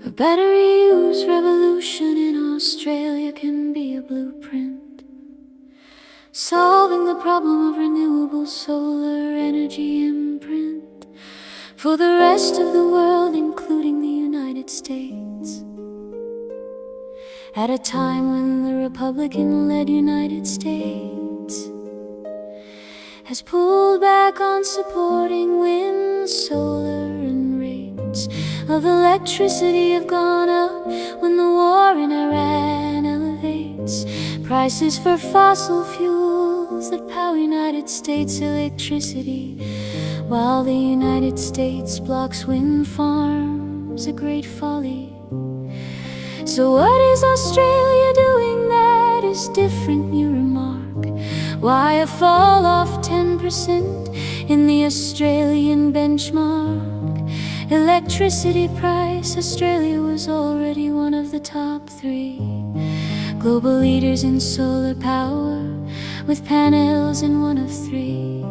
A battery use revolution in Australia can be a blueprint, solving the problem of renewable solar energy imprint for the rest of the world, including the United States. At a time when the Republican-led United States has pulled back on supporting wind, solar, and rates of electricity have gone up when the war in Iran elevates prices for fossil fuels that power United States electricity, while the United States blocks wind farms, a great folly. So what is Australia doing that is different, you remark? Why a fall off 10% in the Australian benchmark electricity price? Australia was already one of the top 3 global leaders in solar power, with panels in 1 of 3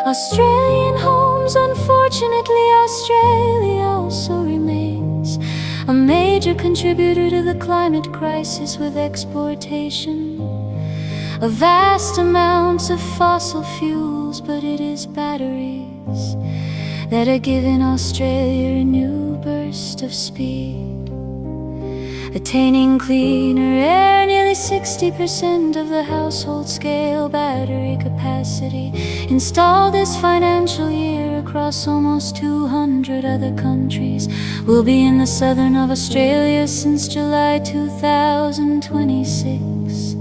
Australian homes. Unfortunately, Australia also remains a major contributor to the climate crisis, with exportation of vast amounts of fossil fuels. But it is batteries that are giving Australia a new burst of speed, attaining cleaner air. Nearly 60% of the household scale battery capacity installed this financial year across almost 200 other countries will be in the southern of Australia since July 2026.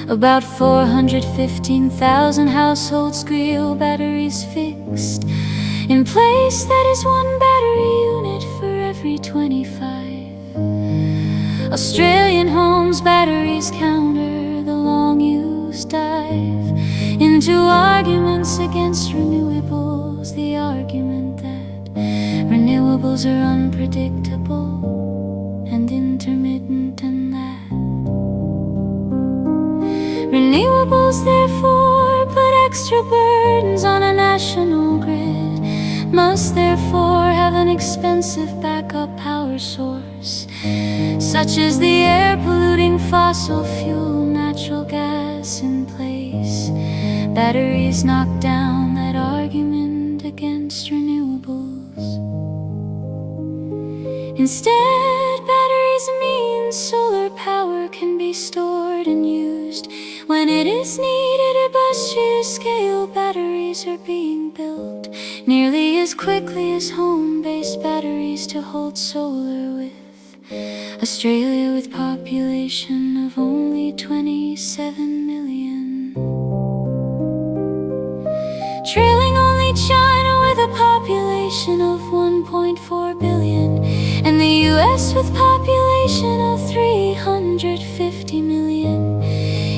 About 415,000 household scale batteries fixed in place. That is 1 battery unit for every 25 Australian homes. Batteries counter the long-used dive into arguments against renewables, the argument that renewables are unpredictable and intermittent, and that renewables therefore put extra burdens on a national grid, must therefore have an expensive backup power source, such as the air-polluting fossil fuel natural gas in place. Batteries knock down that argument against renewables. Instead, batteries mean solar power can be stored and used when it is needed. Above sheer scale batteries are being built nearly as quickly as home-based batteries to hold solar, with Australia with population of only 27 million, trailing only China with a population of 1.4 billion, and the US with population of 350 million.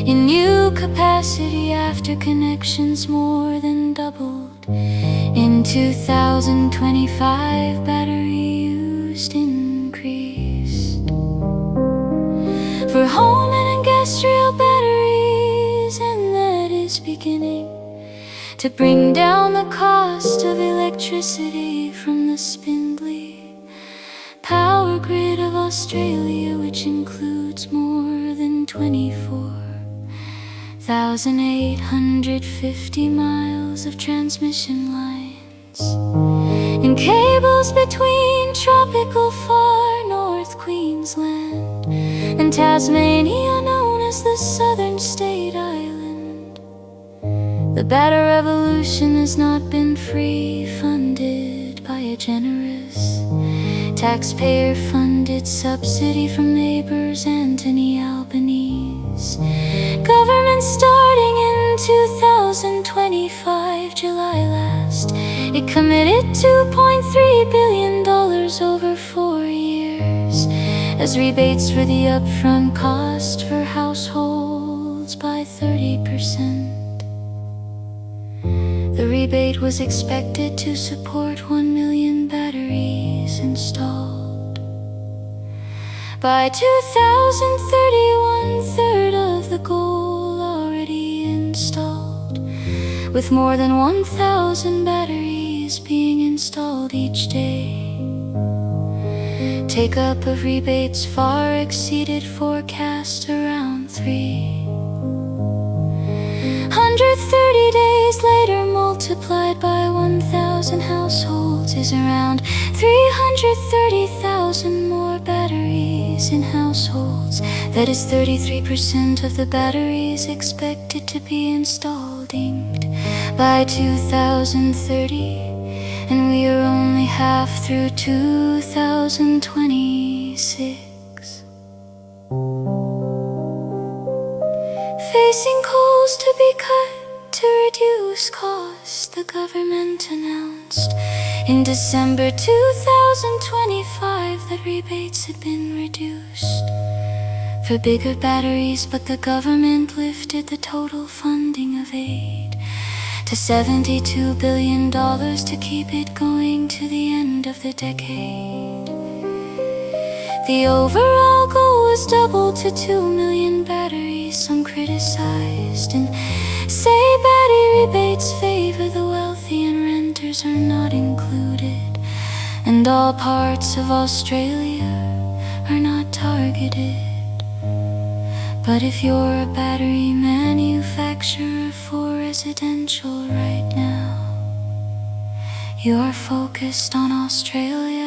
In new capacity after connections more than doubled in 2025, battery used increased for home and industrial batteries, and that is beginning to bring down the cost of electricity from the spindly power grid of Australia, which includes more than 24,850 miles of transmission lines and cables between tropical far north Queensland and Tasmania, known as the Southern State Island. The battery revolution has not been free, funded by a generous taxpayer-funded subsidy from neighbors Anthony Albanese government. Starting in 2025, July last, it committed $2.3 billion over 4 years as rebates for the upfront cost for households by 30%. The rebate was expected to support 1 million batteries installed by 2031, third of the goal already installed, with more than 1,000 batteries being installed each day. take-up of rebates far exceeded forecast, around 330 days later, multiplied by 1,000 households, is around 330,000 more batteries in households. That is 33% of the batteries expected to be installed inked by 2030, and we are only half through 2026. Facing coals to be cut to reduce costs, the government announced in December 2025 that rebates had been reduced for bigger batteries, but the government lifted the total funding of aid to $72 billion to keep it going to the end of the decade. The overall goal was doubled to 2 million batteries. Some criticized and say battery rebates favor the wealthy and renters are not included, and all parts of Australia are not targeted. But if you're a battery manufacturer for residential right now, you are focused on Australia.